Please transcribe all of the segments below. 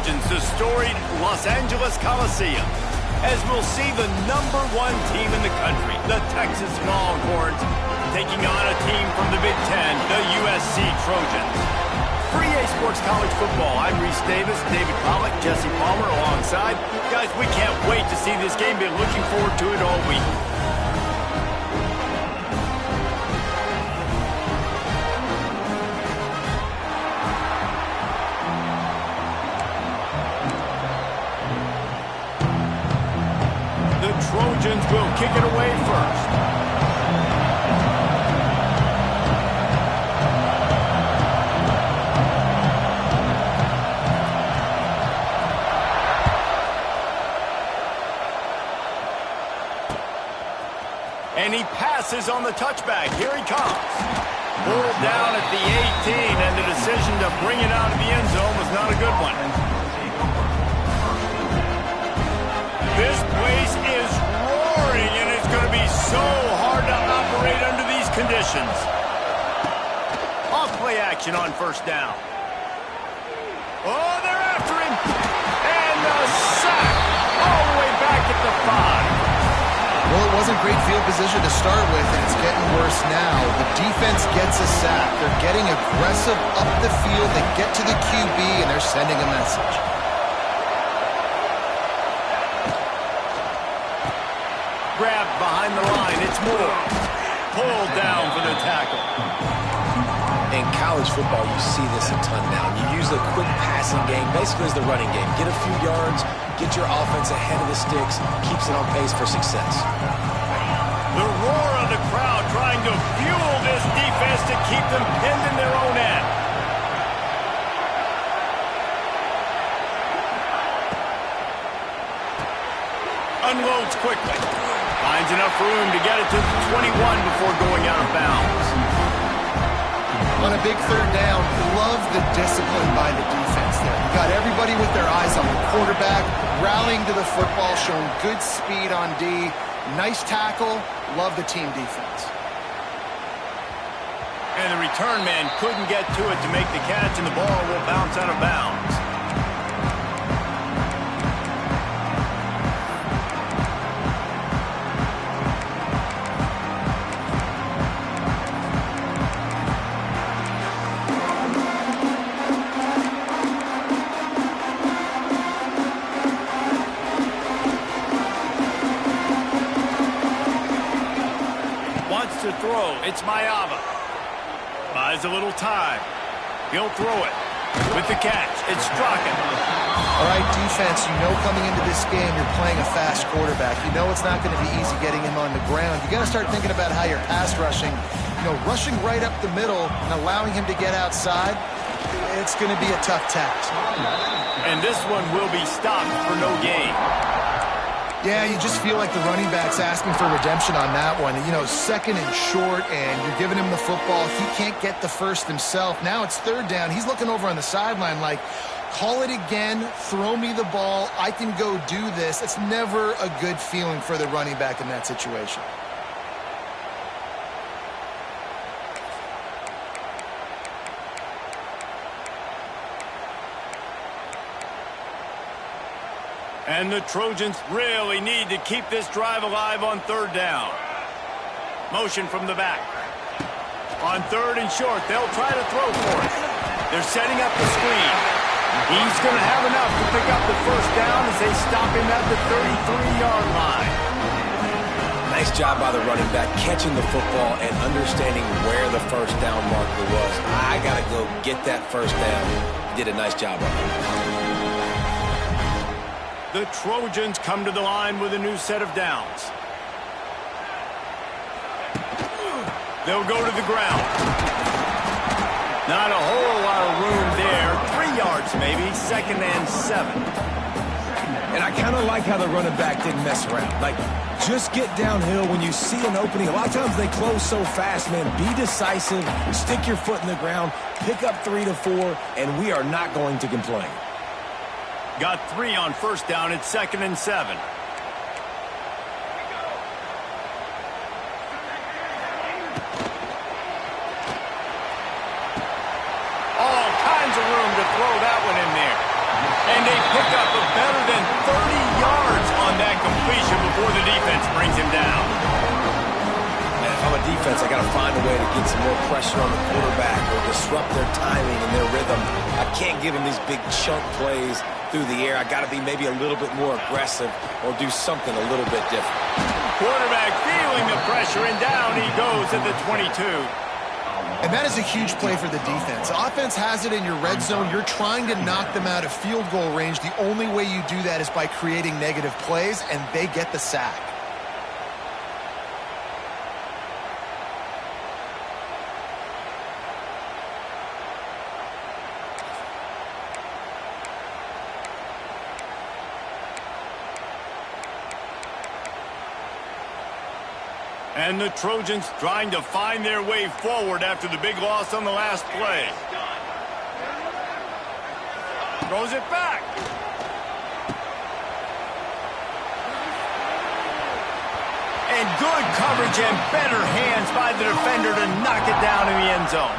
Trojans, the storied Los Angeles Coliseum, as we'll see the #1 team in the country, the Texas Longhorns, taking on a team from the Big Ten, the USC Trojans. For EA Sports College Football, I'm Reese Davis, David Pollack, Jesse Palmer alongside. Guys, we can't wait to see this game. Been looking forward to it all week. The Trojans will kick it away first. And he passes on the touchback. Here he comes. Pulled down at the 18, and the decision to bring it out of the end zone was not a good one. This place is roaring, and it's going to be so hard to operate under these conditions. Off play action on first down. Oh, they're after him. And a sack all the way back at the 5. Well, it wasn't great field position to start with, and it's getting worse now. The defense gets a sack. They're getting aggressive up the field. They get to the QB, and they're sending a message. Grabbed behind the line. It's Moore. Pulled down for the tackle. In college football, you see this a ton now. You use a quick passing game, basically as the running game. Get a few yards, get your offense ahead of the sticks, keeps it on pace for success. The roar of the crowd trying to fuel this defense to keep them pinned in their own end. Unloads quickly. Finds enough room to get it to the 21 before going out of bounds. On a big third down, love the discipline by the defense there. You got everybody with their eyes on the quarterback, rallying to the football, showing good speed on D. Nice tackle. Love the team defense. And the return man couldn't get to it to make the catch, and the ball will bounce out of bounds. To throw, it's Mayava. Buys a little time. He'll throw it. With the catch, it's Strachan. All right, defense, you know coming into this game you're playing a fast quarterback. You know it's not going to be easy getting him on the ground. You got to start thinking about how you're pass rushing. You know, rushing right up the middle and allowing him to get outside, it's going to be a tough task. And this one will be stopped for no gain. Yeah, you just feel like the running back's asking for redemption on that one. You know, second and short, and you're giving him the football. He can't get the first himself. Now it's third down. He's looking over on the sideline like, call it again, throw me the ball, I can go do this. It's never a good feeling for the running back in that situation. And the Trojans really need to keep this drive alive on third down. Motion from the back. On third and short, they'll try to throw for it. They're setting up the screen. He's going to have enough to pick up the first down as they stop him at the 33-yard line. Nice job by the running back, catching the football and understanding where the first down marker was. I got to go get that first down. Did a nice job of it. The Trojans come to the line with a new set of downs. They'll go to the ground. Not a whole lot of room there. 3 yards maybe, 2nd and 7. And I kind of like how the running back didn't mess around. Like, just get downhill when you see an opening. A lot of times they close so fast, man. Be decisive, stick your foot in the ground, pick up 3 to 4, and we are not going to complain. Got 3 on first down. It's 2nd and 7. All kinds of room to throw that one in there. And they pick up a better than 30 yards on that completion before the defense brings him down. And if I'm a defense, I got to find a way to get some more pressure on the quarterback or disrupt their timing and their rhythm. I can't give them these big chunk plays through the air. I got to be maybe a little bit more aggressive or do something a little bit different. Quarterback feeling the pressure, and down he goes at the 22. And that is a huge play for the defense. Offense has it in your red zone. You're trying to knock them out of field goal range. The only way you do that is by creating negative plays, and they get the sack. And the Trojans trying to find their way forward after the big loss on the last play. Throws it back. And good coverage and better hands by the defender to knock it down in the end zone.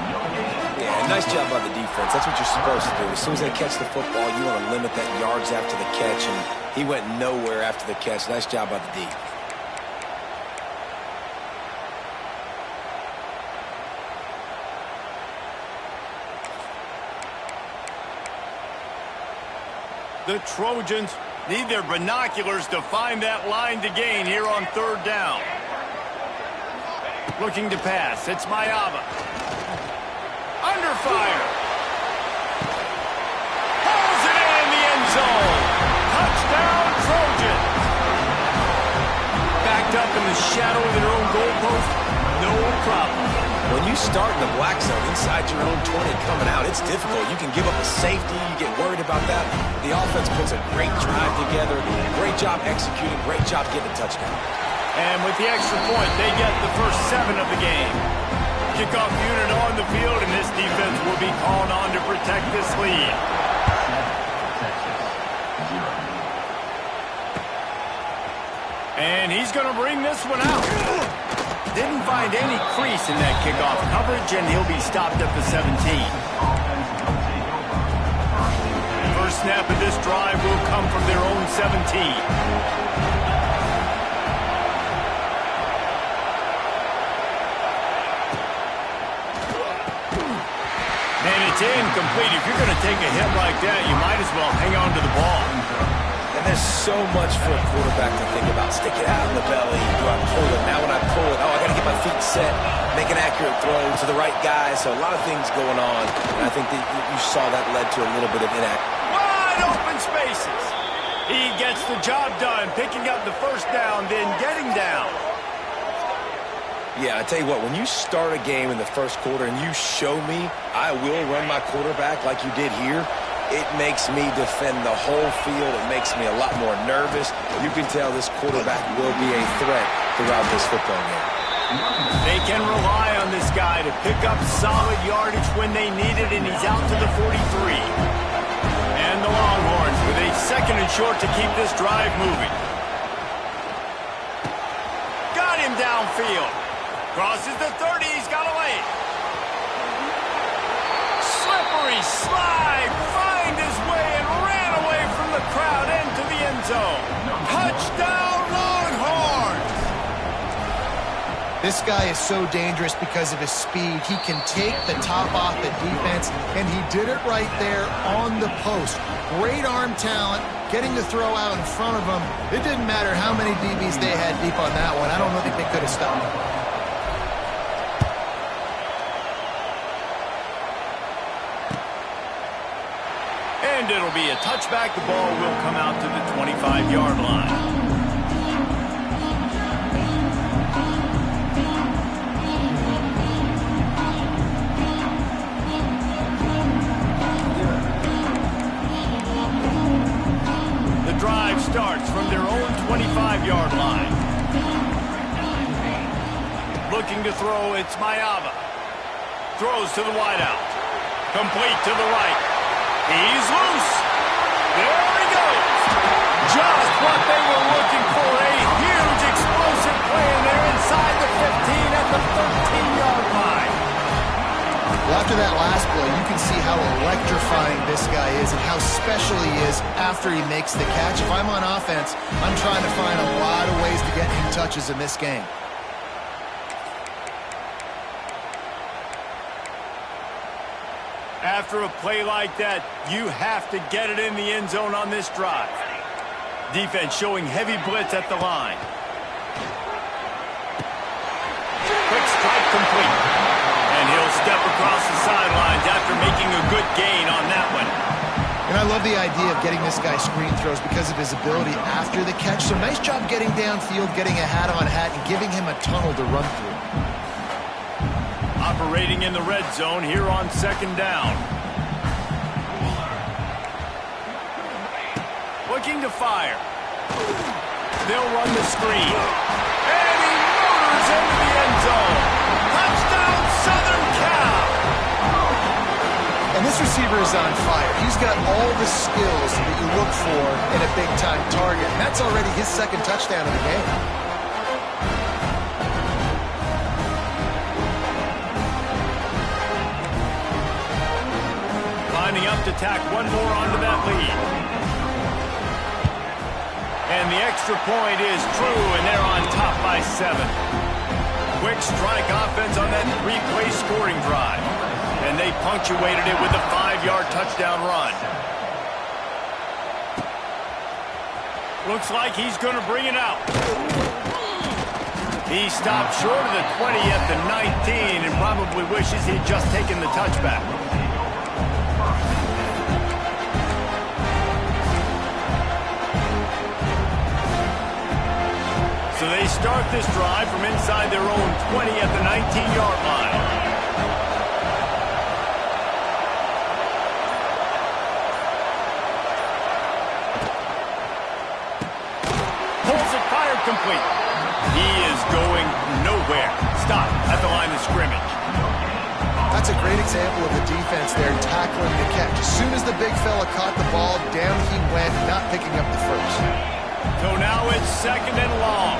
Yeah, nice job by the defense. That's what you're supposed to do. As soon as they catch the football, you want to limit that yards after the catch, and he went nowhere after the catch. Nice job by the D. The Trojans need their binoculars to find that line to gain here on third down. Looking to pass. It's Maiava. Under fire. Pulls it in the end zone. Touchdown, Trojans. Backed up in the shadow of their own goalpost. No problem. When you start in the black zone inside your own 20 coming out, it's difficult. You can give up a safety. You get worried about that. The offense puts a great drive together. Great job executing. Great job getting a touchdown. And with the extra point, they get the first 7 of the game. Kickoff unit on the field, and this defense will be called on to protect this lead. And he's going to bring this one out. Didn't find any crease in that kickoff coverage, and he'll be stopped at the 17. First snap of this drive will come from their own 17. And it's incomplete. If you're going to take a hit like that, you might as well hang on to the ball. And there's so much for a quarterback to think about. Stick it out in the belly. Do I pull it? Now when I pull it, I got to get my feet set, make an accurate throw to the right guy. So a lot of things going on. And I think that you saw that led to a little bit of inaccuracy. Wide open spaces. He gets the job done, picking up the first down, then getting down. Yeah, I tell you what, when you start a game in the first quarter and you show me I will run my quarterback like you did here, it makes me defend the whole field. It makes me a lot more nervous. You can tell this quarterback will be a threat throughout this football game. They can rely on this guy to pick up solid yardage when they need it, and he's out to the 43. And the Longhorns with a second and short to keep this drive moving. Got him downfield. Crosses the 30. He's got a lane. Slippery slide. Find his way and ran away from the crowd into the end zone. Touchdown, Longhorns! This guy is so dangerous because of his speed. He can take the top off the defense, and he did it right there on the post. Great arm talent, getting the throw out in front of him. It didn't matter how many DBs they had deep on that one. I don't think they could have stopped him. And it'll be a touchback. The ball will come out to the 25-yard line. The drive starts from their own 25-yard line. Looking to throw, it's Maiava. Throws to the wideout. Complete to the right. He's loose. There he goes. Just what they were looking for. A huge explosive play, and they're inside the 15 at the 13-yard line. Well, after that last play, you can see how electrifying this guy is and how special he is after he makes the catch. If I'm on offense, I'm trying to find a lot of ways to get him touches in this game. After a play like that, you have to get it in the end zone on this drive. Defense showing heavy blitz at the line. Quick strike complete. And he'll step across the sidelines after making a good gain on that one. And I love the idea of getting this guy screen throws because of his ability after the catch. So nice job getting downfield, getting a hat-on-hat, and giving him a tunnel to run through. Operating in the red zone here on second down. Looking to fire. They'll run the screen. And he motors into the end zone. Touchdown, Southern Cal! And this receiver is on fire. He's got all the skills that you look for in a big-time target. And that's already his second touchdown of the game. Lining up to tack one more onto that lead. And the extra point is true, and they're on top by 7. Quick strike offense on that 3-play scoring drive. And they punctuated it with a 5-yard touchdown run. Looks like he's going to bring it out. He stopped short of the 20 at the 19 and probably wishes he'd just taken the touchback. So they start this drive from inside their own 20 at the 19-yard line. Pulls it, fired complete. He is going nowhere. Stop at the line of scrimmage. That's a great example of the defense there tackling the catch. As soon as the big fella caught the ball, down he went, not picking up the first. So now it's second and long.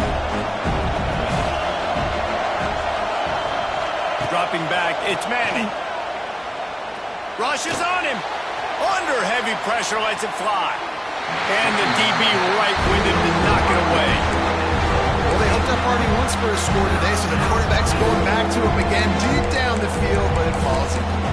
Dropping back, it's Manning. Rushes on him. Under heavy pressure, lets it fly. And the DB right-winded to knock it away. Well, they hooked up Harvey once for a score today, so the quarterback's going back to him again deep down the field, but it falls incomplete.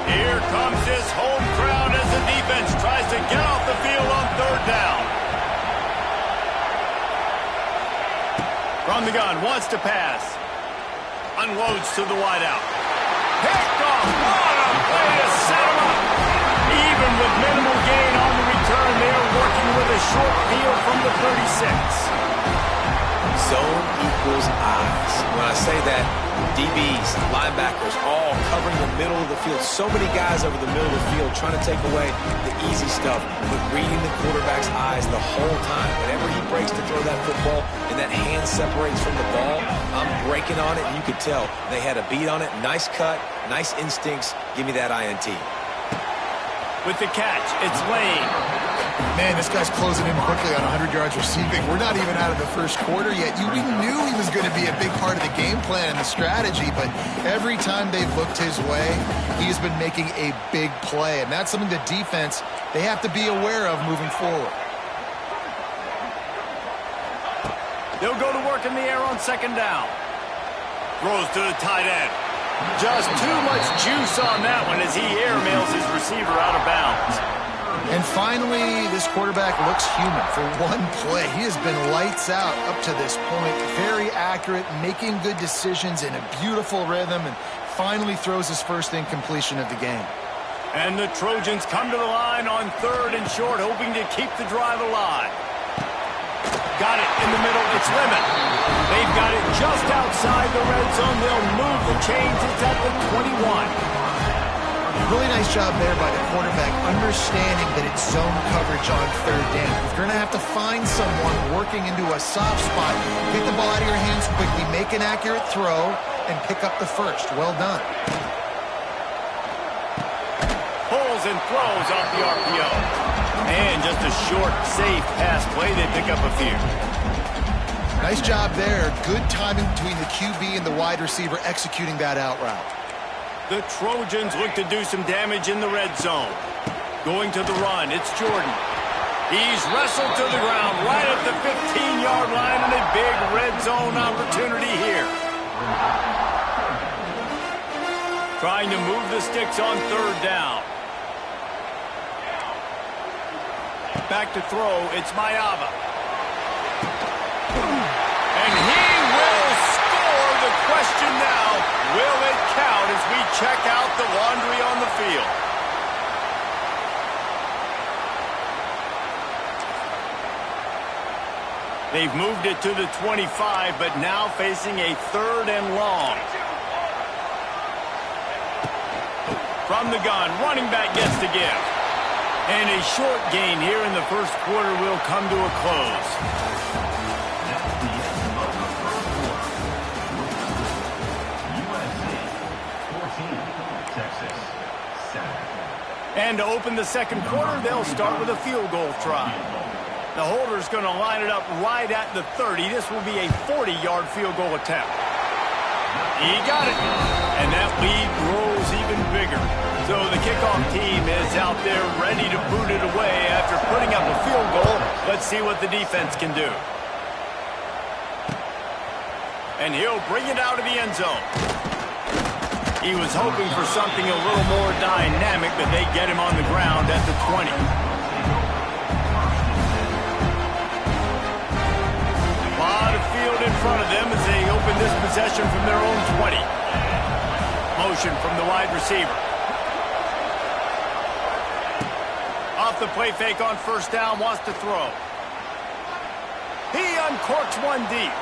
Here comes this home crowd as the defense tries to get off the field on third down. From the gun, wants to pass. Unloads to the wideout. Picked off. What a play to set him up. Even with minimal gain on the return, they're working with a short field from the 36. Zone equals eyes. When I say that, DBs, linebackers, all covering the middle of the field. So many guys over the middle of the field trying to take away the easy stuff, but reading the quarterback's eyes the whole time. Whenever he breaks to throw that football and that hand separates from the ball, I'm breaking on it, and you could tell they had a beat on it. Nice cut, nice instincts. Give me that INT. With the catch, it's Lane. Man, this guy's closing in quickly on 100 yards receiving. We're not even out of the first quarter yet. We knew he was going to be a big part of the game plan and the strategy, but every time they've looked his way, he's been making a big play, and that's something the defense, they have to be aware of moving forward. They'll go to work in the air on second down. Throws to the tight end. Just too much juice on that one as he airmails his receiver out of bounds. And finally, this quarterback looks human for one play. He has been lights out up to this point. Very accurate, making good decisions in a beautiful rhythm, and finally throws his first incompletion of the game. And the Trojans come to the line on third and short, hoping to keep the drive alive. Got it in the middle. It's Lemon. They've got it just outside the red zone. They'll move the chains. It's at the 21. Really nice job there by the quarterback, understanding that it's zone coverage on third down. If you're going to have to find someone working into a soft spot, get the ball out of your hands quickly, make an accurate throw, and pick up the first. Well done. Pulls and throws off the RPO. And just a short, safe pass play. They pick up a few. Nice job there. Good timing between the QB and the wide receiver executing that out route. The Trojans look to do some damage in the red zone. Going to the run, it's Jordan. He's wrestled to the ground right at the 15-yard line, and a big red zone opportunity here. Trying to move the sticks on third down. Back to throw, it's Mayava. And he will score. The question now, will it count as we check out the laundry on the field? They've moved it to the 25, but now facing a 3rd and long. From the gun, running back gets the give. And a short gain here in the first quarter will come to a close. And to open the second quarter, they'll start with a field goal try. The holder's going to line it up right at the 30. This will be a 40-yard field goal attempt. He got it. And that lead grows even bigger. So the kickoff team is out there ready to boot it away after putting up a field goal. Let's see what the defense can do. And he'll bring it out of the end zone. He was hoping for something a little more dynamic, but they get him on the ground at the 20. Field in front of them as they open this possession from their own 20. Motion from the wide receiver. Off the play fake on first down, wants to throw. He uncorks one deep.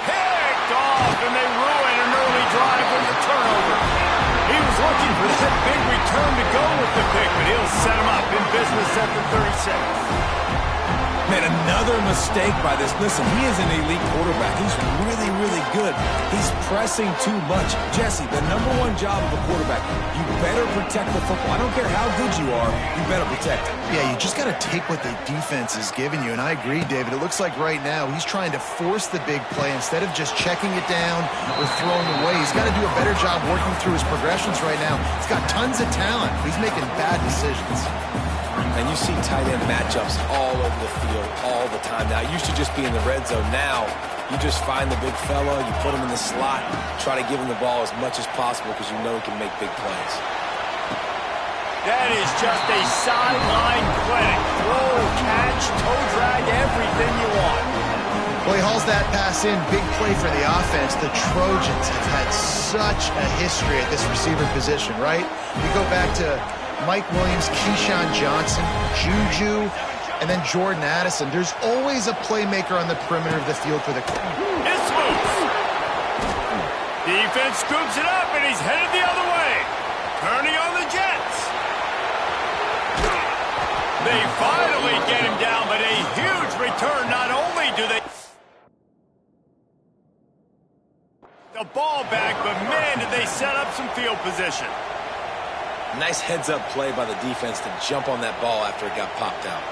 Picked off, and they ruin an early drive with the turnover. He was looking for that big return to go with the pick, but he'll set him up in business at the 36. Man, another mistake by this. Listen, he is an elite quarterback. He's really, really good. He's pressing too much. Jesse, the #1 job of a quarterback, you better protect the football. I don't care how good you are, you better protect it. Yeah, you just got to take what the defense is giving you. And I agree, David. It looks like right now he's trying to force the big play instead of just checking it down or throwing away. He's got to do a better job working through his progressions right now. He's got tons of talent, but he's making bad decisions. And you see tight end matchups all over the field all the time. Now, it used to just be in the red zone. Now, you just find the big fella, you put him in the slot, try to give him the ball as much as possible because you know he can make big plays. That is just a sideline clinic. Throw, catch, toe drag, everything you want. Well, he hauls that pass in. Big play for the offense. The Trojans have had such a history at this receiver position, right? You go back to Mike Williams, Keyshawn Johnson, Juju, and then Jordan Addison. There's always a playmaker on the perimeter of the field for the... It's loose. Defense scoops it up, and he's headed the other way. Turning on the Jets. They finally get him down, but a huge return. Not only do they... the ball back, but man, did they set up some field position. Nice heads-up play by the defense to jump on that ball after it got popped out.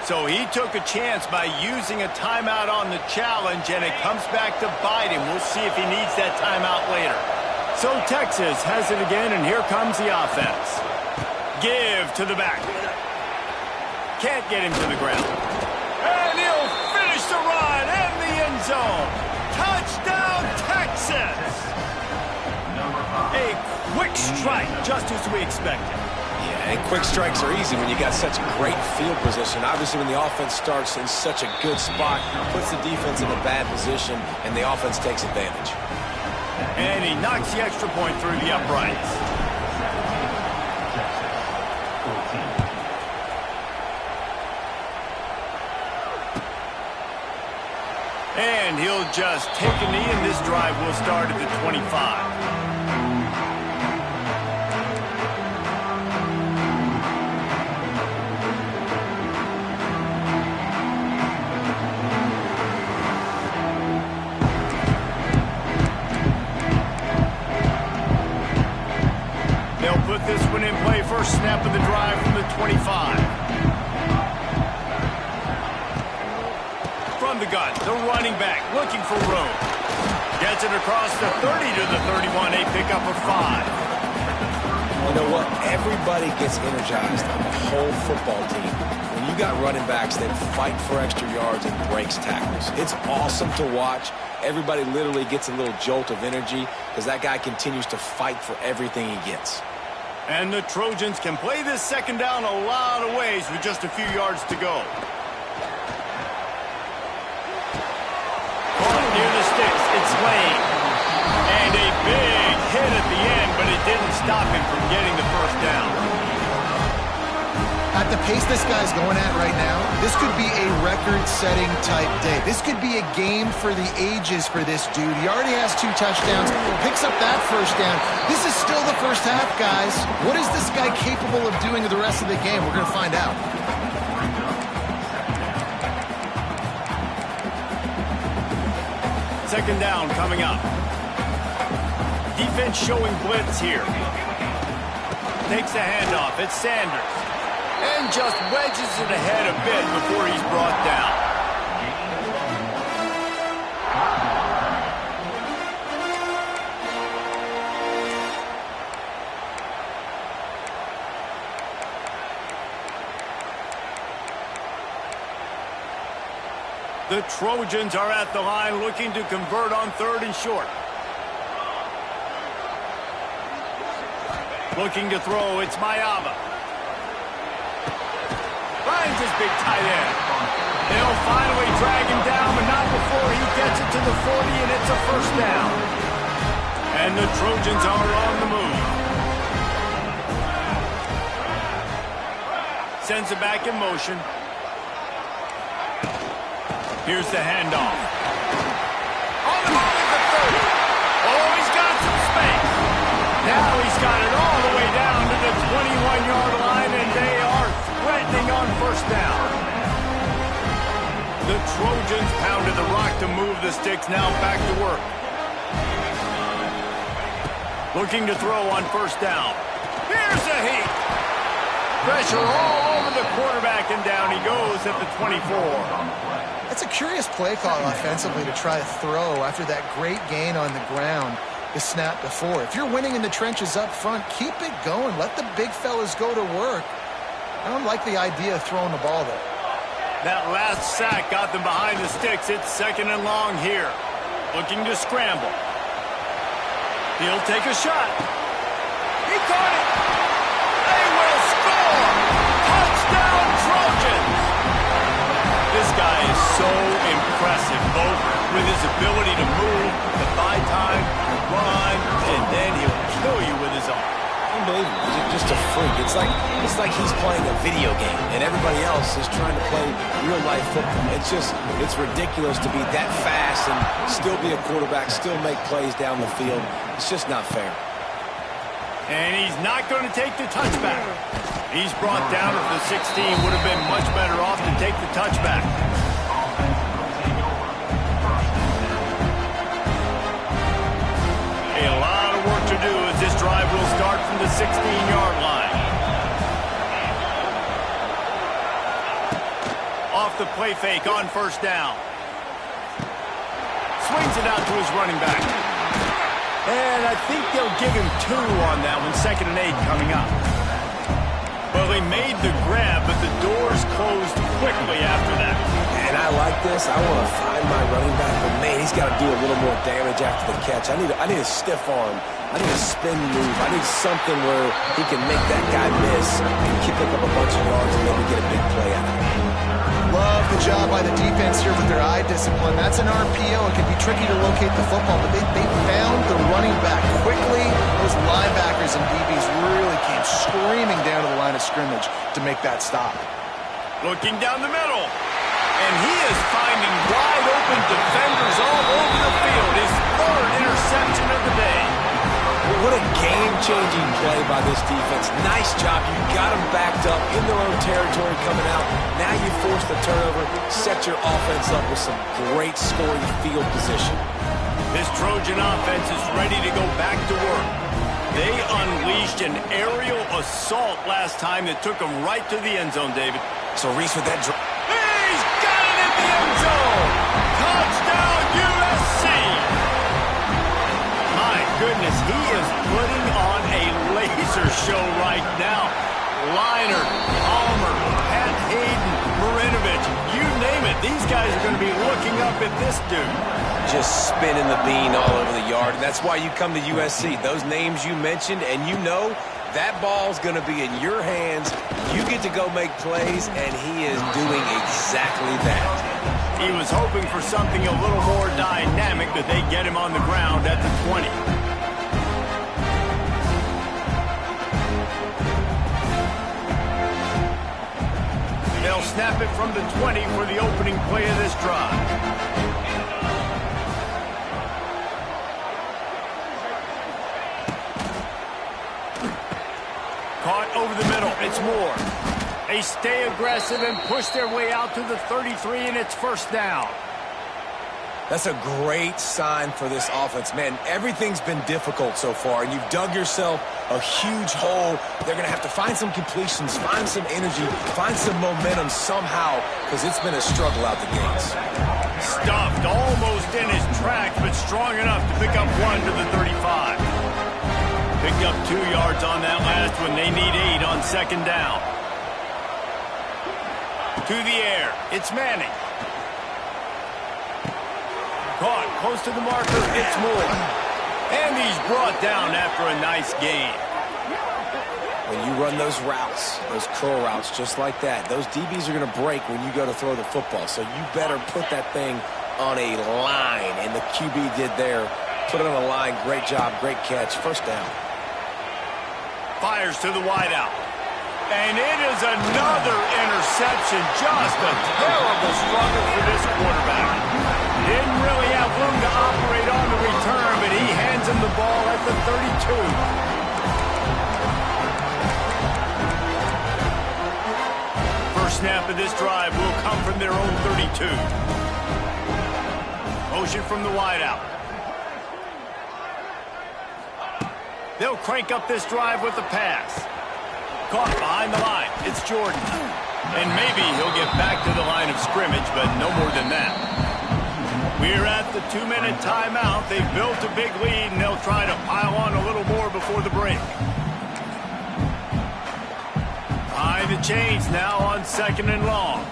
So he took a chance by using a timeout on the challenge, and it comes back to bite him. We'll see if he needs that timeout later. So Texas has it again, and here comes the offense. Give to the back. Can't get him to the ground. And he'll finish the run in the end zone. Touchdown, Texas! A quick strike, just as we expected. Yeah, and quick strikes are easy when you got such great field position. Obviously, when the offense starts in such a good spot, puts the defense in a bad position, and the offense takes advantage. And he knocks the extra point through the uprights. And he'll just take a knee, and this drive will start at the 25. Put this one in play snap of the drive from the 25. From the gun, the running back looking for room. Gets it across the 30 to the 31, a pickup of 5. You know what? Everybody gets energized on the whole football team when you got running backs that fight for extra yards and breaks tackles. It's awesome to watch. Everybody literally gets a little jolt of energy because that guy continues to fight for everything he gets. And the Trojans can play this second down a lot of ways with just a few yards to go. Caught near the sticks, it's Lane. And a big hit at the end, but it didn't stop him from getting the first down. At the pace this guy's going at right now, this could be a record-setting type day. This could be a game for the ages for this dude. He already has 2 touchdowns, picks up that first down. This is still the first half, guys. What is this guy capable of doing with the rest of the game? We're going to find out. Second down coming up. Defense showing blitz here. Takes the handoff. It's Sanders. And just wedges it ahead a bit before he's brought down. The Trojans are at the line looking to convert on 3rd and short. Looking to throw, it's Mayava. Finds his big tight end. They'll finally drag him down, but not before he gets it to the 40, and it's a first down. And the Trojans are on the move. Sends it back in motion. Here's the handoff. On the move at the 30. Oh, he's got some space. Now he's got it all the way down to the 21-yard line, and they are threatening on first down. The Trojans pounded the rock to move the sticks, now back to work. Looking to throw on first down. Here's a heat. Pressure all over the quarterback, and down he goes at the 24. That's a curious play call offensively to try to throw after that great gain on the ground the snap before. If you're winning in the trenches up front, keep it going. Let the big fellas go to work. I don't like the idea of throwing the ball there. That last sack got them behind the sticks. It's 2nd and long here. Looking to scramble. He'll take a shot. He caught it. They will score. Touchdown Trojans. This guy is so impressive, both with his ability to move, to buy time, to run, and then he'll kill you with his arm. Unbelievable. He's just a freak. It's like he's playing a video game, and everybody else is trying to play real-life football. It's ridiculous to be that fast and still be a quarterback, still make plays down the field. It's just not fair. And he's not going to take the touchback. He's brought down at the 16. Would have been much better off to take the touchback. A lot of work to do as this drive will start from the 16-yard line. Off the play fake on first down. Swings it out to his running back. And I think they'll give him 2 on that one. 2nd and 8 coming up. Well, they made the grab, but the doors closed quickly after that. And I like this. I want to find my running back, but man, he's got to do a little more damage after the catch. I need a stiff arm. I need a spin move. I need something where he can make that guy miss and pick up a bunch of yards and maybe get a big play out of it. Love the job by the defense here with their eye discipline. That's an RPO. It can be tricky to locate the football, but they found the running back quickly. Those linebackers and DBs really came screaming down to the line of scrimmage to make that stop. Looking down the middle. And he is finding wide open defenders all over the field. His 3rd interception of the day. What a game-changing play by this defense. Nice job. You got them backed up in their own territory coming out. Now you force the turnover, set your offense up with some great scoring field position. This Trojan offense is ready to go back to work. They unleashed an aerial assault last time that took them right to the end zone, David. So Reese with that drop. He's got it in the end zone! Touchdown, USC! My goodness, he is putting on a laser show right now. Leinart, Palmer, Pat Hayden, Marinovich, you name it. These guys are going to be looking up at this dude. Just spinning the bean all over the yard. That's why you come to USC. Those names you mentioned, and you know that ball's going to be in your hands. You get to go make plays, and he is doing exactly that. He was hoping for something a little more dynamic, that they get him on the ground at the 20. They'll snap it from the 20 for the opening play of this drive. Caught over the middle. It's Moore. They stay aggressive and push their way out to the 33, and it's first down. That's a great sign for this offense. Man, everything's been difficult so far, and you've dug yourself a huge hole. They're going to have to find some completions, find some energy, find some momentum somehow, because it's been a struggle out the gates. Stuffed almost in his tracks, but strong enough to pick up one to the 35. Picked up 2 yards on that last one. They need 8 on second down. To the air. It's Manning. Caught close to the marker. It's Moore. And he's brought down after a nice gain. When you run those routes, those curl routes just like that, those DBs are going to break when you go to throw the football. So you better put that thing on a line. And the QB did there. Put it on a line. Great job. Great catch. First down. Fires to the wideout. And it is another interception. Just a terrible struggle for this quarterback. Didn't really have room to operate on the return, but he hands him the ball at the 32. First snap of this drive will come from their own 32. Motion from the wideout. They'll crank up this drive with the pass. Caught behind the line. It's Jordan. And maybe he'll get back to the line of scrimmage, but no more than that. We're at the 2-minute timeout. They've built a big lead, and they'll try to pile on a little more before the break. Behind the chains now on second and long.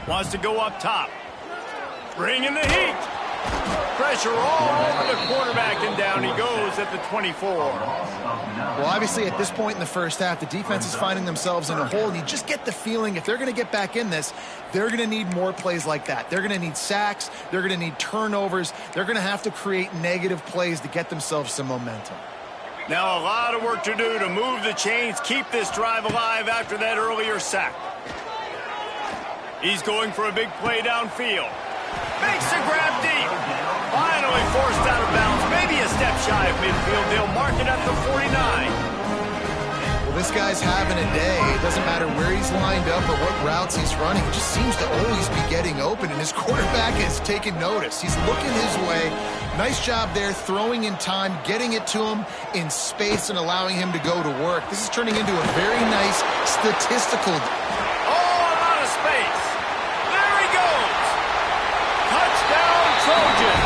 Wants to go up top. Bringing the heat. Pressure all over the quarterback, and down he goes at the 24. Well, obviously, at this point in the first half, the defense is finding themselves in a hole, and you just get the feeling if they're going to get back in this, they're going to need more plays like that. They're going to need sacks. They're going to need turnovers. They're going to have to create negative plays to get themselves some momentum. Now a lot of work to do to move the chains, keep this drive alive after that earlier sack. He's going for a big play downfield. Makes the grab deep. Finally forced out of bounds. Maybe a step shy of midfield. They'll mark it at the 49. Well, this guy's having a day. It doesn't matter where he's lined up or what routes he's running. He just seems to always be getting open, and his quarterback has taken notice. He's looking his way. Nice job there, throwing in time, getting it to him in space and allowing him to go to work. This is turning into a very nice statistical. Trojan,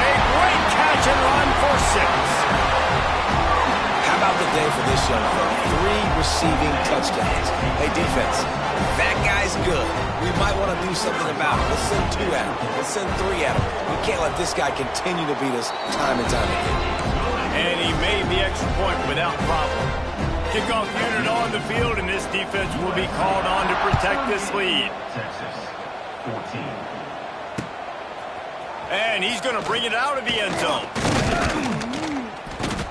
a great catch and run for 6. How about the day for this young fella? 3 receiving touchdowns. Hey, defense, that guy's good. We might want to do something about it. Let's send 2 at him. Let's send 3 at him. We can't let this guy continue to beat us time and time again. And he made the extra point without problem. Kickoff unit on the field, and this defense will be called on to protect this lead. Texas, 14. And he's going to bring it out of the end zone.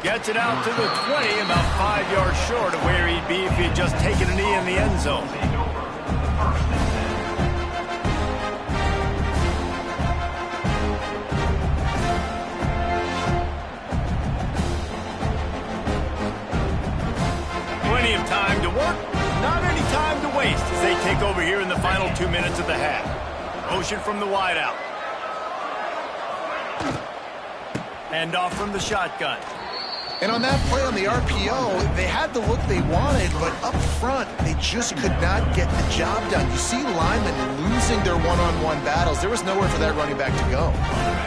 Gets it out to the 20, about 5 yards short of where he'd be if he'd just taken a knee in the end zone. Plenty of time to work, not any time to wait. spaced as they take over here in the final 2 minutes of the half. Motion from the wideout. Hand off from the shotgun. And on that play on the RPO, they had the look they wanted, but up front, they just could not get the job done. You see linemen losing their one-on-one battles. There was nowhere for that running back to go.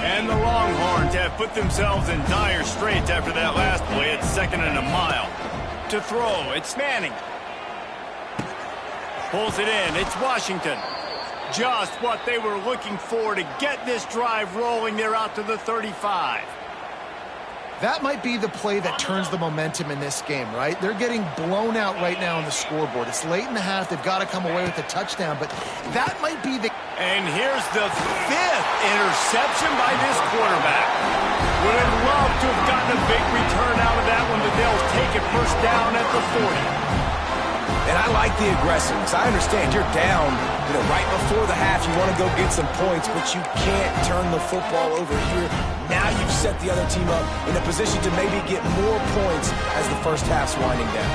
And the Longhorns have put themselves in dire straits after that last play at 2nd and a mile. To throw, it's Manning. Pulls it in, it's Washington. Just what they were looking for to get this drive rolling. They're out to the 35. That might be the play that turns the momentum in this game, right? They're getting blown out right now on the scoreboard. It's late in the half. They've got to come away with a touchdown, but that might be the... And here's the 5th interception by this quarterback. Would have loved to have gotten a big return out of that one, but they'll take it first down at the 40. And I like the aggressiveness. I understand you're down, right before the half. You want to go get some points, but you can't turn the football over here. Now you've set the other team up in a position to maybe get more points as the first half's winding down.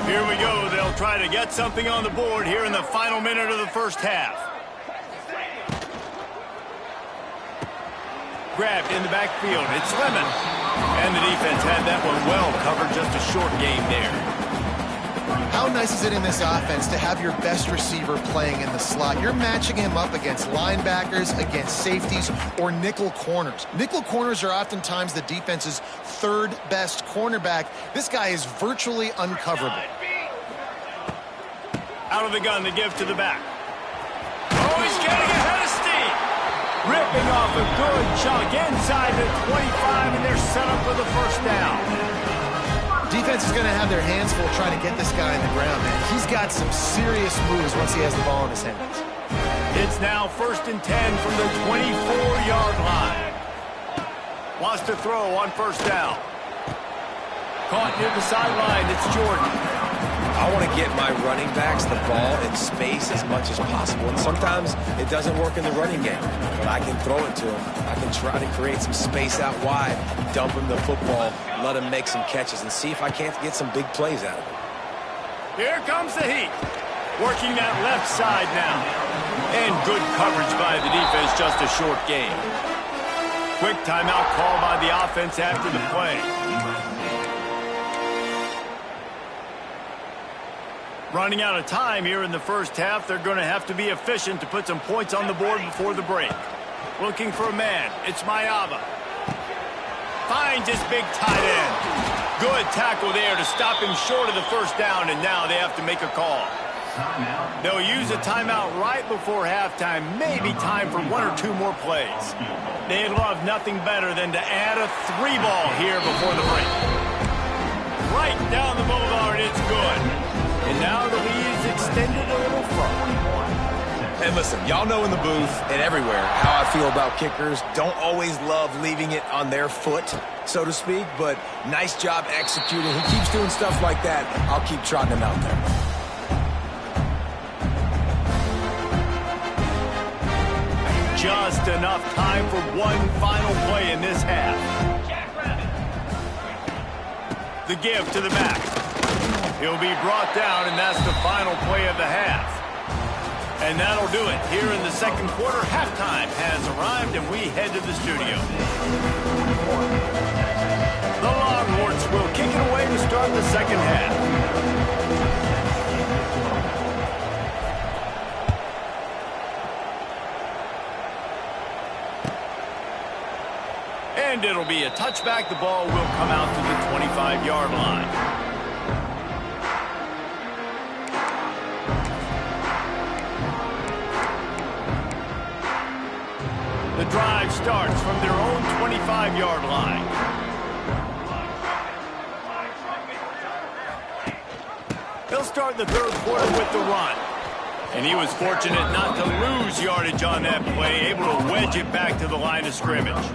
Here we go. They'll try to get something on the board here in the final minute of the first half. Grabbed in the backfield. It's Lemon. And the defense had that one well covered. Just a short game there. How nice is it in this offense to have your best receiver playing in the slot? You're matching him up against linebackers, against safeties, or nickel corners. Nickel corners are oftentimes the defense's third best cornerback. This guy is virtually uncoverable. Out of the gun to give to the back. Oh, he's getting ahead of steam. Ripping off a good chunk inside the 25, and they're set up for the first down. Defense is going to have their hands full trying to get this guy in the ground, man. He's got some serious moves once he has the ball in his hands. It's now 1st and 10 from the 24-yard line. Wants to throw on first down. Caught near the sideline. It's Jordan. I want to get my running backs the ball in space as much as possible. And sometimes it doesn't work in the running game, but I can throw it to him. I can try to create some space out wide, dump him the football, let him make some catches, and see if I can't get some big plays out of it. Here comes the heat. Working that left side now. And good coverage by the defense, just a short game. Quick timeout call by the offense after the play. Running out of time here in the first half. They're going to have to be efficient to put some points on the board before the break. Looking for a man. It's Mayava. Finds his big tight end. Good tackle there to stop him short of the first down, and now they have to make a call. They'll use a timeout right before halftime. Maybe time for 1 or 2 more plays. They'd love nothing better than to add a 3-ball here before the break. Right down the boulevard, it's good. And now the lead is extended a little further. And listen, y'all know in the booth and everywhere how I feel about kickers. Don't always love leaving it on their foot, so to speak, but nice job executing. He keeps doing stuff like that. I'll keep trotting him out there. Just enough time for one final play in this half. The give to the back. He'll be brought down, and that's the final play of the half. And that'll do it. Here in the second quarter, halftime has arrived, and we head to the studio. The Longhorns will kick it away to start the second half. And it'll be a touchback. The ball will come out to the 25-yard line. The drive starts from their own 25-yard line. They'll start the third quarter with the run. And he was fortunate not to lose yardage on that play, able to wedge it back to the line of scrimmage.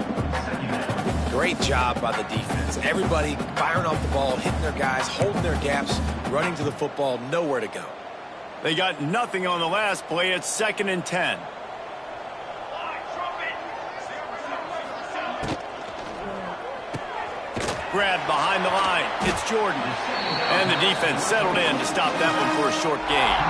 Great job by the defense. Everybody firing off the ball, hitting their guys, holding their gaps, running to the football, nowhere to go. They got nothing on the last play. It's 2nd and 10. grab behind the line. It's Jordan. And the defense settled in to stop that one for a short gain.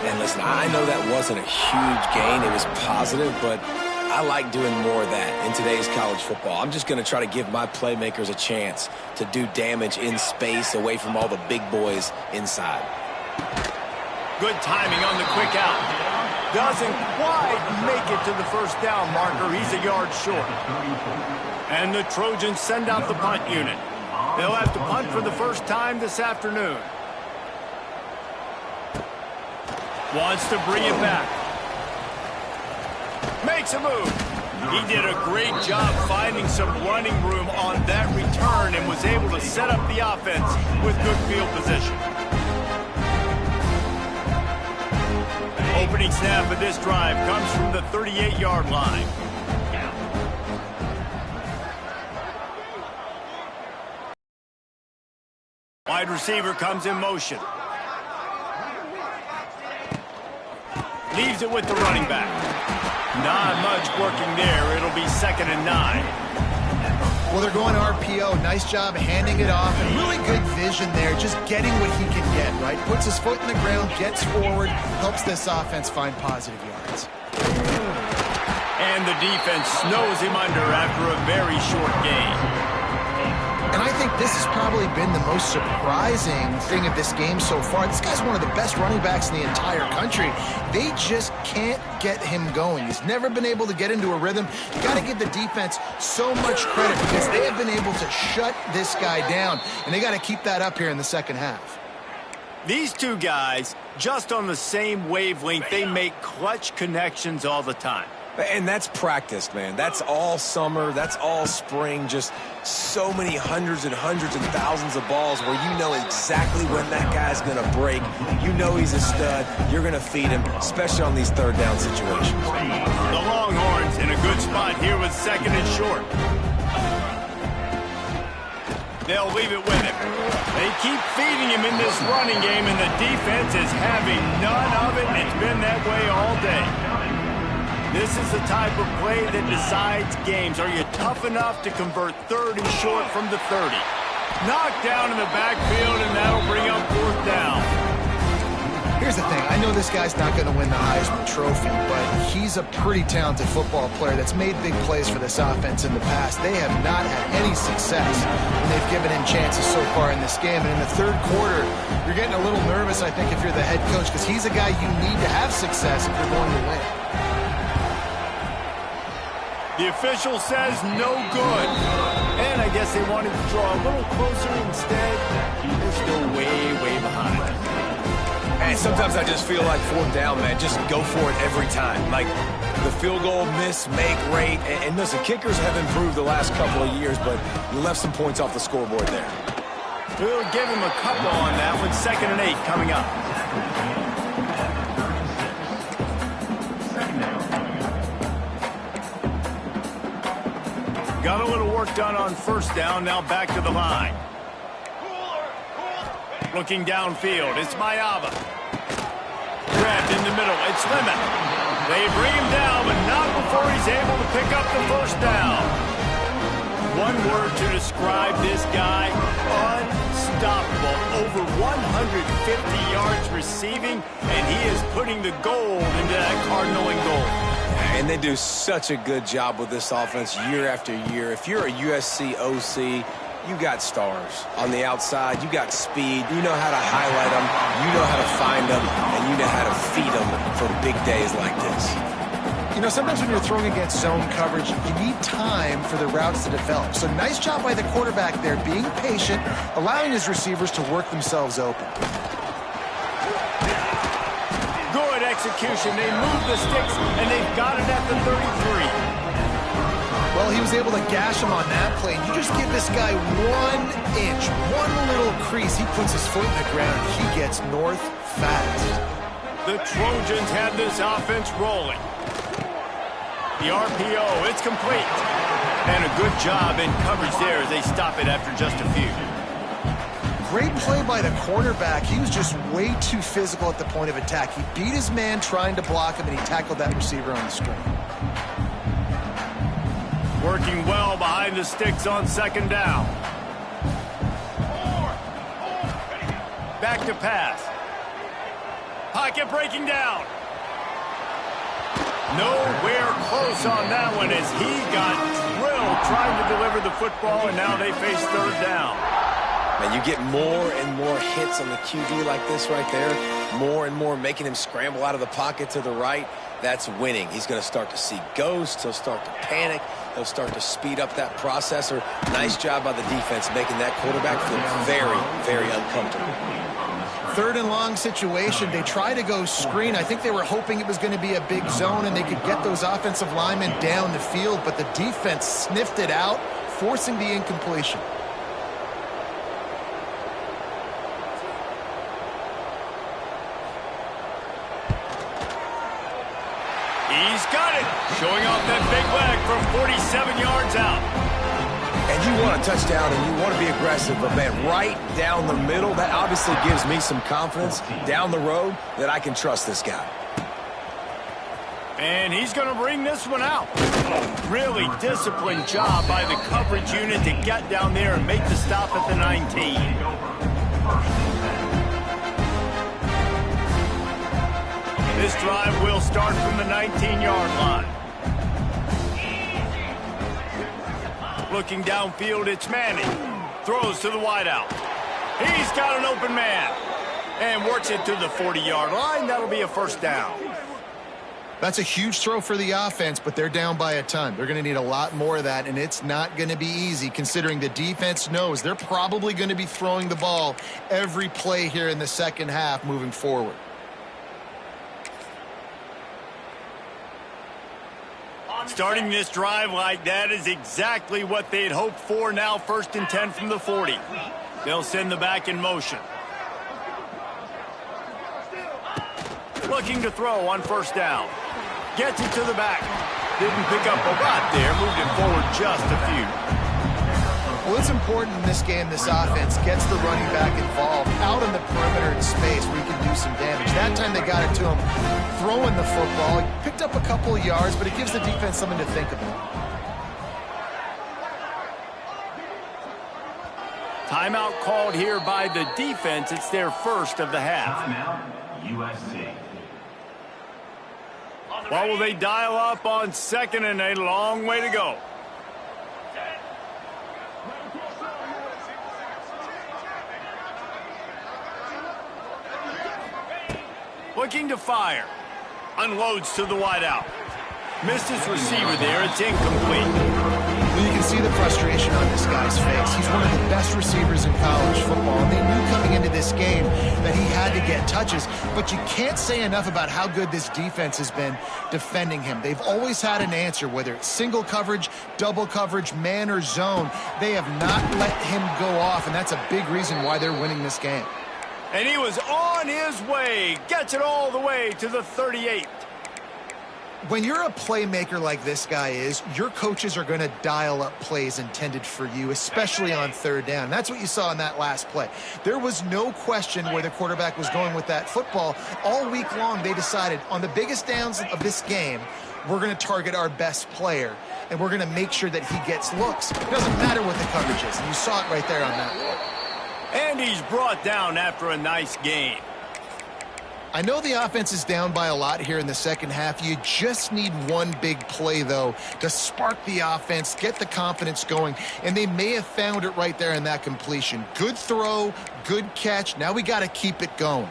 And listen, I know that wasn't a huge gain. It was positive, but I like doing more of that in today's college football. I'm just going to try to give my playmakers a chance to do damage in space away from all the big boys inside. Good timing on the quick out. Doesn't quite make it to the first down marker. He's a yard short. And the Trojans send out the punt unit. They'll have to punt for the first time this afternoon. Wants to bring it back. Makes a move. He did a great job finding some running room on that return and was able to set up the offense with good field position. Opening snap of this drive comes from the 38-yard line. Wide receiver comes in motion. Leaves it with the running back. Not much working there. It'll be 2nd and 9. Well, they're going RPO. Nice job handing it off. And really good vision there. Just getting what he can get, right? Puts his foot in the ground, gets forward, helps this offense find positive yards. And the defense snows him under after a very short gain. And I think this has probably been the most surprising thing of this game so far. This guy's one of the best running backs in the entire country. They just can't get him going. He's never been able to get into a rhythm. You got to give the defense so much credit because they have been able to shut this guy down. And they got to keep that up here in the second half. These two guys, just on the same wavelength, they make clutch connections all the time. And that's practiced, man. That's all summer. That's all spring. Just so many hundreds and thousands of balls where you know exactly when that guy's going to break. You know he's a stud. You're going to feed him, especially on these third down situations. The Longhorns in a good spot here with 2nd and short. They'll leave it with him. They keep feeding him in this running game, and the defense is having none of it, and it's been that way all day. This is the type of play that decides games. Are you tough enough to convert 3rd and short from the 30? Knocked down in the backfield, and that'll bring up 4th down. Here's the thing. I know this guy's not going to win the Heisman Trophy, but he's a pretty talented football player that's made big plays for this offense in the past. They have not had any success when they've given him chances so far in this game. And in the 3rd quarter, you're getting a little nervous, I think, if you're the head coach, because he's a guy you need to have success if you're going to win. The official says no good. And I guess they wanted to draw a little closer instead. They're still way behind. And sometimes I just feel like 4th down, man. Just go for it every time. Like the field goal miss-make rate. And listen, kickers have improved the last couple of years, but you left some points off the scoreboard there. We'll give him a couple on that with 2nd and 8 coming up. Got a little work done on 1st down, now back to the line. Looking downfield, it's Mayava. Grabbed in the middle, it's Lemon. They bring him down, but not before he's able to pick up the 1st down. One word to describe this guy, unstoppable. Over 150 yards receiving, and he is putting the gold into that Cardinal and gold. And they do such a good job with this offense year after year. If you're a USC OC, you got stars. On the outside, you got speed. You know how to highlight them. You know how to find them. And you know how to feed them for big days like this. You know, sometimes when you're throwing against zone coverage, you need time for the routes to develop. So nice job by the quarterback there, being patient, allowing his receivers to work themselves open. Good execution. They move the sticks, and they've got it at the 33. Well, he was able to gash him on that play. You just give this guy 1 inch, one little crease. He puts his foot in the ground. He gets north fast. The Trojans have this offense rolling. The RPO, it's complete. And a good job in coverage there as they stop it after just a few. Great play by the cornerback. He was just way too physical at the point of attack. He beat his man trying to block him, and he tackled that receiver on the string. Working well behind the sticks on second down. Back to pass. Pocket breaking down. Nowhere close on that one as he got drilled trying to deliver the football, and now they face third down. Man, you get more and more hits on the QB like this right there, more and more making him scramble out of the pocket to the right. That's winning. He's going to start to see ghosts. He'll start to panic. He'll start to speed up that processor. Nice job by the defense making that quarterback feel very, very uncomfortable. Third and long situation. They try to go screen. I think they were hoping it was going to be a big zone and they could get those offensive linemen down the field, but the defense sniffed it out, forcing the incompletion. He's got it. Showing off that big leg from 47 yards out. And you want a touchdown and you want to be aggressive, but man, right down the middle, that obviously gives me some confidence down the road that I can trust this guy. And he's going to bring this one out. Really disciplined job by the coverage unit to get down there and make the stop at the 19. This drive will start from the 19-yard line. Looking downfield, it's Manning. Throws to the wideout. He's got an open man. And works it to the 40-yard line. That'll be a first down. That's a huge throw for the offense, but they're down by a ton. They're going to need a lot more of that, and it's not going to be easy considering the defense knows they're probably going to be throwing the ball every play here in the second half moving forward. Starting this drive like that is exactly what they'd hoped for. Now 1st and 10 from the 40. They'll send the back in motion. Looking to throw on first down. Gets it to the back. Didn't pick up a lot there. Moved it forward just a few. Well, it's important in this game this offense gets the running back involved out in the perimeter in space where he can do some damage. That time they got it to him throwing the football. He picked up a couple of yards, but it gives the defense something to think about. Timeout called here by the defense. It's their first of the half. Timeout, USC. Well, will they dial up on 2nd and a long way to go? Looking to fire. Unloads to the wideout. Missed his receiver there. It's incomplete. Well, you can see the frustration on this guy's face. He's one of the best receivers in college football. And they knew coming into this game that he had to get touches. But you can't say enough about how good this defense has been defending him. They've always had an answer, whether it's single coverage, double coverage, man or zone. They have not let him go off, and that's a big reason why they're winning this game. And he was on his way. Gets it all the way to the 38. When you're a playmaker like this guy is, your coaches are going to dial up plays intended for you, especially on third down. That's what you saw in that last play. There was no question where the quarterback was going with that football. All week long, they decided on the biggest downs of this game, we're going to target our best player, and we're going to make sure that he gets looks. It doesn't matter what the coverage is, and you saw it right there on that play. And he's brought down after a nice game. I know the offense is down by a lot here in the second half. You just need one big play, though, to spark the offense, get the confidence going, and they may have found it right there in that completion. Good throw, good catch. Now we got to keep it going.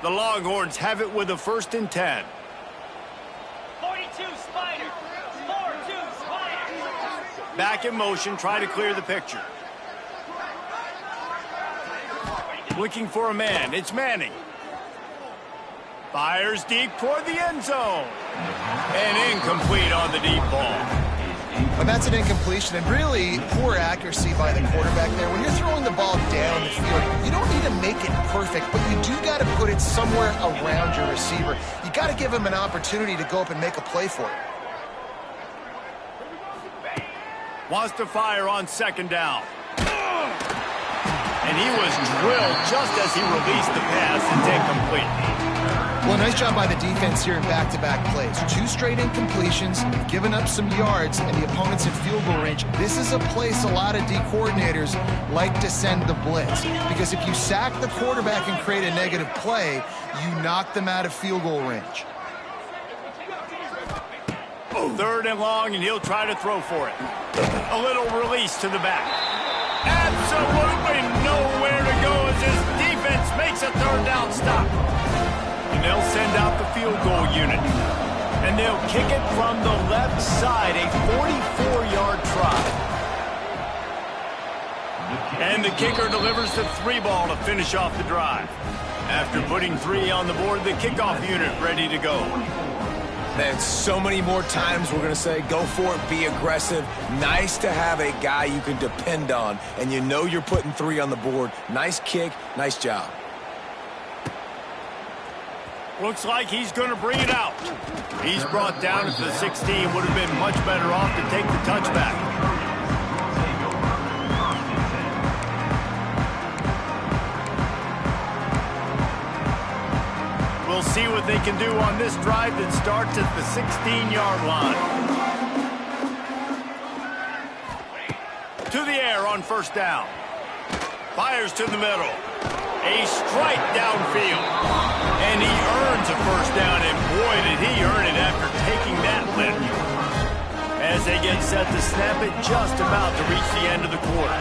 The Longhorns have it with a 1st and 10. 42 Spider. 4-2 Spider. Back in motion, try to clear the picture. Looking for a man. It's Manning. Fires deep toward the end zone. And incomplete on the deep ball. And that's an incompletion, and really poor accuracy by the quarterback there. When you're throwing the ball down the field, you don't need to make it perfect, but you do got to put it somewhere around your receiver. You got to give him an opportunity to go up and make a play for it. Wants to fire on 2nd down. And he was drilled just as he released the pass. It's incomplete. Well, nice job by the defense here in back-to-back plays. 2 straight incompletions, giving up some yards, and the opponent's in field goal range. This is a place a lot of D coordinators like to send the blitz, because if you sack the quarterback and create a negative play, you knock them out of field goal range. 3rd and long, and he'll try to throw for it. A little release to the back. Absolutely nowhere to go as his defense makes a 3rd down stop. And they'll send out the field goal unit. And they'll kick it from the left side, a 44-yard try. And the kicker delivers the 3 ball to finish off the drive. After putting 3 on the board, the kickoff unit ready to go. And so many more times we're going to say, go for it, be aggressive. Nice to have a guy you can depend on, and you know you're putting 3 on the board. Nice kick, nice job. Looks like he's going to bring it out. He's brought down at the 16. Would have been much better off to take the touchback. We'll see what they can do on this drive that starts at the 16-yard line. To the air on 1st down. Fires to the middle. A strike downfield. And he earns a 1st down, and boy, did he earn it after taking that lift. As they get set to snap it, just about to reach the end of the quarter.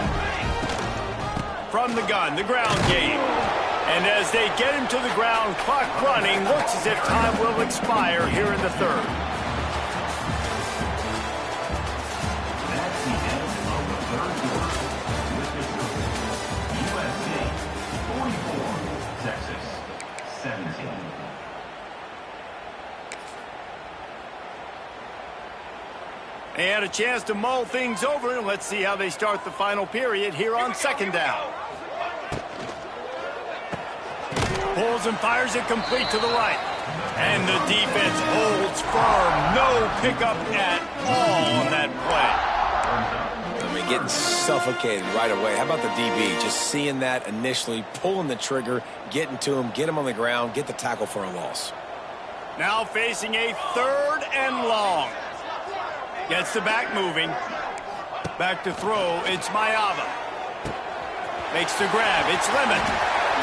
From the gun, the ground game. And as they get him to the ground, clock running, looks as if time will expire here in the 3rd. That's the end of the 3rd quarter. With this score, USC 44, Texas 17. They had a chance to mull things over, and let's see how they start the final period here on 2nd down. Pulls and fires it complete to the right. And the defense holds firm. No pickup at all on that play. I mean, getting suffocated right away. How about the DB? Just seeing that initially, pulling the trigger, getting to him, get him on the ground, get the tackle for a loss. Now facing a 3rd and long. Gets the back moving. Back to throw. It's Mayava. Makes the grab. It's Lemon.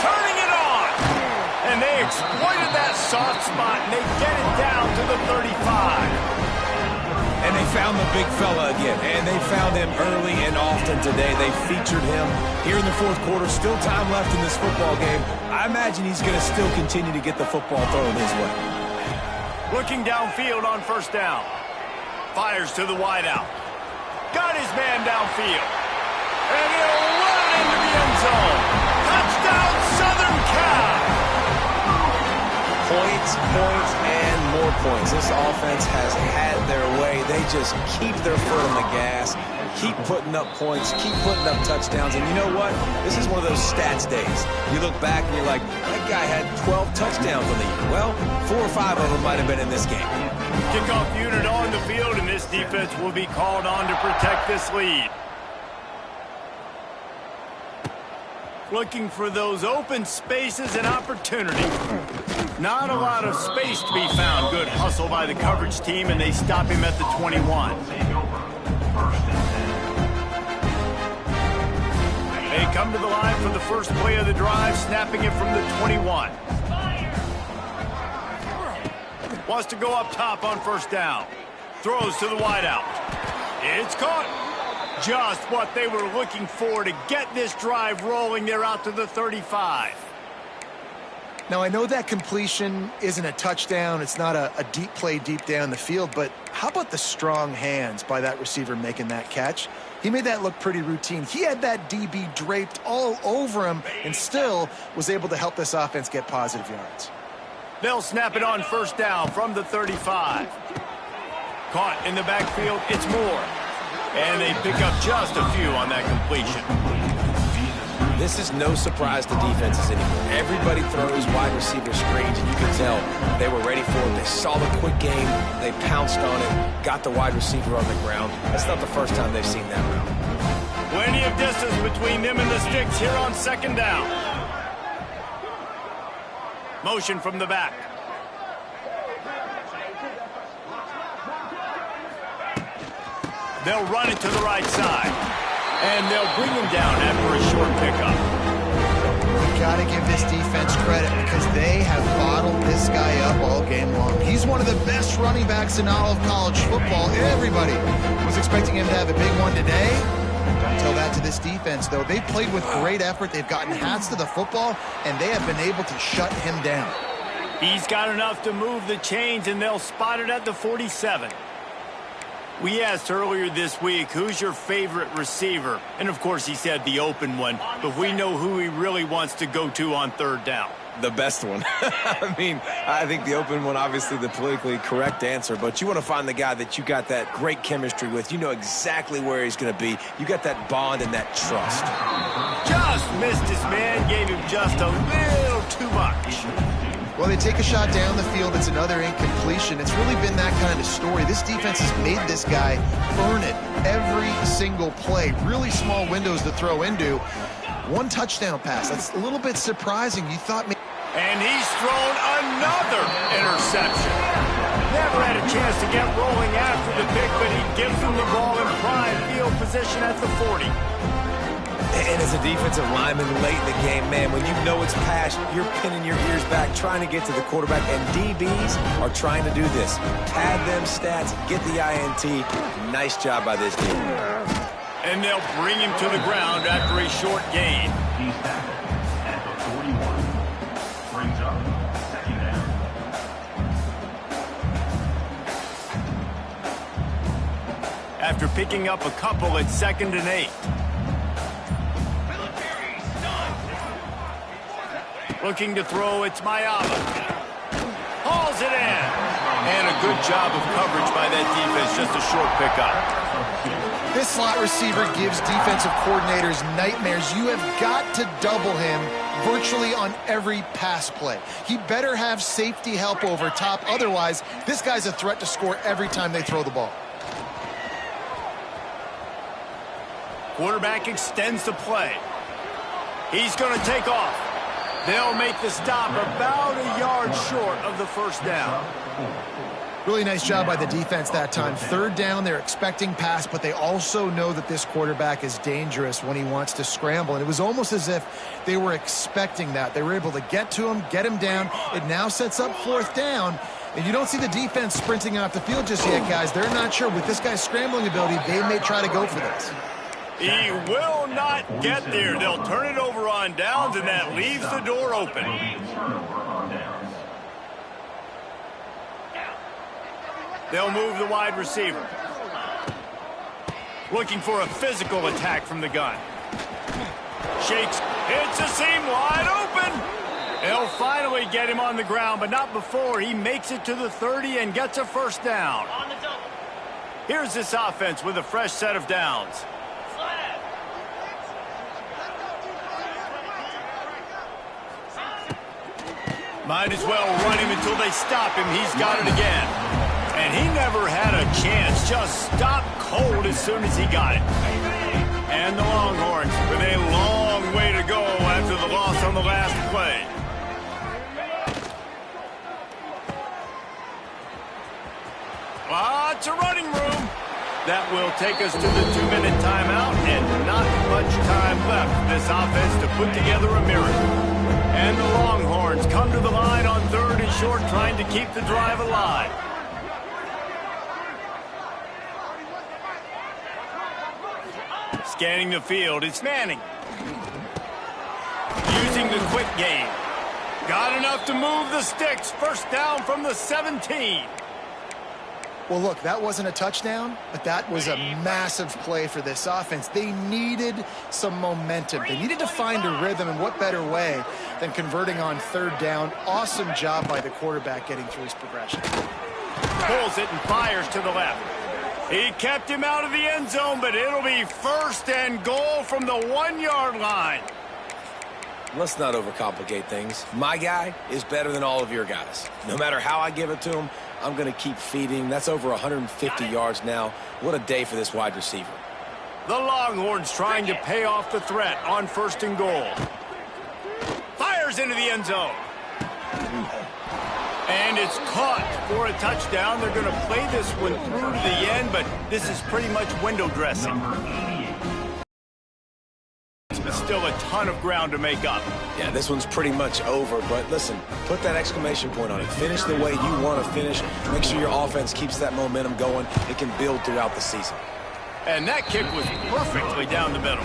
Turning it on. And they exploited that soft spot, and they get it down to the 35. And they found the big fella again, and they found him early and often today. They featured him here in the 4th quarter. Still time left in this football game. I imagine he's going to still continue to get the football thrown his way. Looking downfield on 1st down. Fires to the wideout. Got his man downfield. And he'll run it into the end zone. Touchdown, Southern Cal. Points, and more points. This offense has had their way. They just keep their foot on the gas, keep putting up points, keep putting up touchdowns. And you know what? This is one of those stats days. You look back and you're like, that guy had 12 touchdowns on the year. Well, 4 or 5 of them might have been in this game. Kickoff unit on the field, and this defense will be called on to protect this lead. Looking for those open spaces and opportunity. Not a lot of space to be found. Good hustle by the coverage team, and they stop him at the 21. They come to the line for the first play of the drive, snapping it from the 21. Wants to go up top on 1st down. Throws to the wideout. It's caught. Just what they were looking for to get this drive rolling. They're out to the 35. Now, I know that completion isn't a touchdown. It's not a deep play deep down the field, but how about the strong hands by that receiver making that catch? He made that look pretty routine. He had that DB draped all over him and still was able to help this offense get positive yards. They'll snap it on 1st down from the 35. Caught in the backfield, it's Moore. And they pick up just a few on that completion. This is no surprise to defenses anymore. Everybody throws wide receiver screens, and you can tell they were ready for it. They saw the quick game. They pounced on it, got the wide receiver on the ground. That's not the first time they've seen that route. Plenty of distance between them and the sticks here on 2nd down. Motion from the back. They'll run it to the right side. And they'll bring him down after a short pickup. You got to give this defense credit because they have bottled this guy up all game long. He's one of the best running backs in all of college football. Everybody was expecting him to have a big one today. Don't tell that to this defense, though. They played with great effort. They've gotten hats to the football, and they have been able to shut him down. He's got enough to move the chains, and they'll spot it at the 47. We asked earlier this week, who's your favorite receiver? And, of course, he said the open one, but we know who he really wants to go to on third down. The best one. I mean, I think the open one, obviously the politically correct answer, but you want to find the guy that you got that great chemistry with. You know exactly where he's going to be. You got that bond and that trust. Just missed his man, gave him just a little too much. Well, they take a shot down the field. It's another incompletion. It's really been that kind of story. This defense has made this guy earn it every single play. Really small windows to throw into. One touchdown pass. That's a little bit surprising. You thought maybe... And he's thrown another interception. Never had a chance to get rolling after the pick, but he gives them the ball in prime field position at the 40. And as a defensive lineman late in the game, man, when you know it's pass, you're pinning your ears back, trying to get to the quarterback, and DBs are trying to do this. Pad them stats, get the INT. Nice job by this team. And they'll bring him to the ground after a short gain. He's tackled at the 41. Brings up second down. After picking up a couple at 2nd and 8. Looking to throw, it's Mayala. Hauls it in. And a good job of coverage by that defense, just a short pickup. This slot receiver gives defensive coordinators nightmares. You have got to double him virtually on every pass play. He better have safety help over top. Otherwise, this guy's a threat to score every time they throw the ball. Quarterback extends the play. He's going to take off. They'll make the stop about a yard short of the first down. Really nice job by the defense that time. Third down, they're expecting pass, but they also know that this quarterback is dangerous when he wants to scramble. And it was almost as if they were expecting that. They were able to get to him, get him down. It now sets up 4th down. And you don't see the defense sprinting off the field just yet, guys. They're not sure. With this guy's scrambling ability, they may try to go for this. He will not get there. They'll turn it over on downs, and that leaves the door open. They'll move the wide receiver. Looking for a physical attack from the gun. Shakes, hits a seam wide open. They'll finally get him on the ground, but not before he makes it to the 30 and gets a first down. Here's this offense with a fresh set of downs. Might as well run him until they stop him. He's got it again. And he never had a chance. Just stopped cold as soon as he got it. And the Longhorns with a long way to go after the loss on the last play. Lots of running room. That will take us to the 2-minute timeout, and not much time left for this offense to put together a miracle. And the Longhorns come to the line on 3rd and short, trying to keep the drive alive. Scanning the field, it's Manning. Using the quick game. Got enough to move the sticks. First down from the 17. Well, look, that wasn't a touchdown, but that was a massive play for this offense. They needed some momentum. They needed to find a rhythm, and what better way than converting on 3rd down. Awesome job by the quarterback getting through his progression. Pulls it and fires to the left. He kept him out of the end zone, but it'll be 1st and goal from the 1-yard line. Let's not overcomplicate things. My guy is better than all of your guys. No matter how I give it to him, I'm going to keep feeding. That's over 150 yards now. What a day for this wide receiver. The Longhorns trying to pay off the threat on 1st and goal. Fires into the end zone. And it's caught for a touchdown. They're going to play this one through to the end, but this is pretty much window dressing. But still a ton of ground to make up. Yeah, this one's pretty much over, but listen, put that exclamation point on it. Finish the way you want to finish. Make sure your offense keeps that momentum going. It can build throughout the season. And that kick was perfectly down the middle.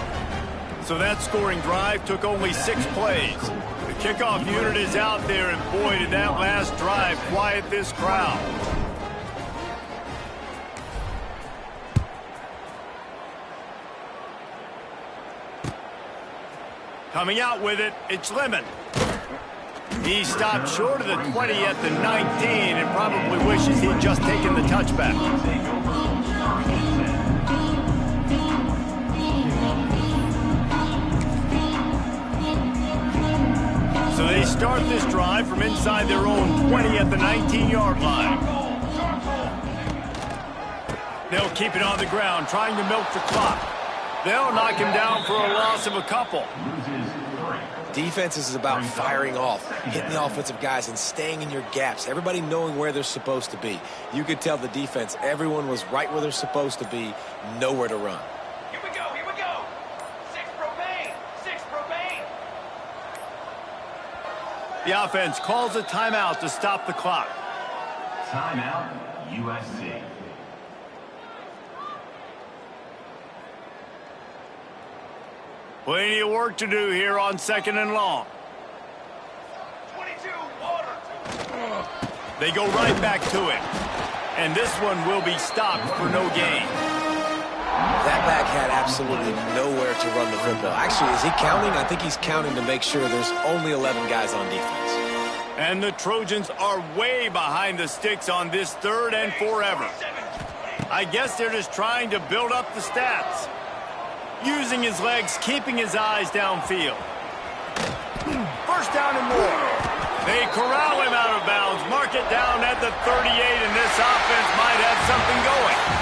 So that scoring drive took only 6 plays. The kickoff unit is out there, and boy, did that last drive quiet this crowd. Coming out with it, it's Lemon. He stopped short of the 20 at the 19 and probably wishes he'd just taken the touchback. So they start this drive from inside their own 20 at the 19-yard line. They'll keep it on the ground, trying to milk the clock. They'll knock him down for a loss of a couple. Defense is about firing off, hitting the offensive guys, and staying in your gaps. Everybody knowing where they're supposed to be. You could tell the defense, everyone was right where they're supposed to be, nowhere to run. Here we go, here we go. 6 propane, 6 propane. The offense calls a timeout to stop the clock. Timeout, USC. Plenty of work to do here on 2nd and long. 22, water. They go right back to it. And this one will be stopped for no gain. That back had absolutely nowhere to run the football. Actually, is he counting? I think he's counting to make sure there's only 11 guys on defense. And the Trojans are way behind the sticks on this 3rd and forever. I guess they're just trying to build up the stats. Using his legs, keeping his eyes downfield. First down and more. They corral him out of bounds, mark it down at the 38, and this offense might have something going.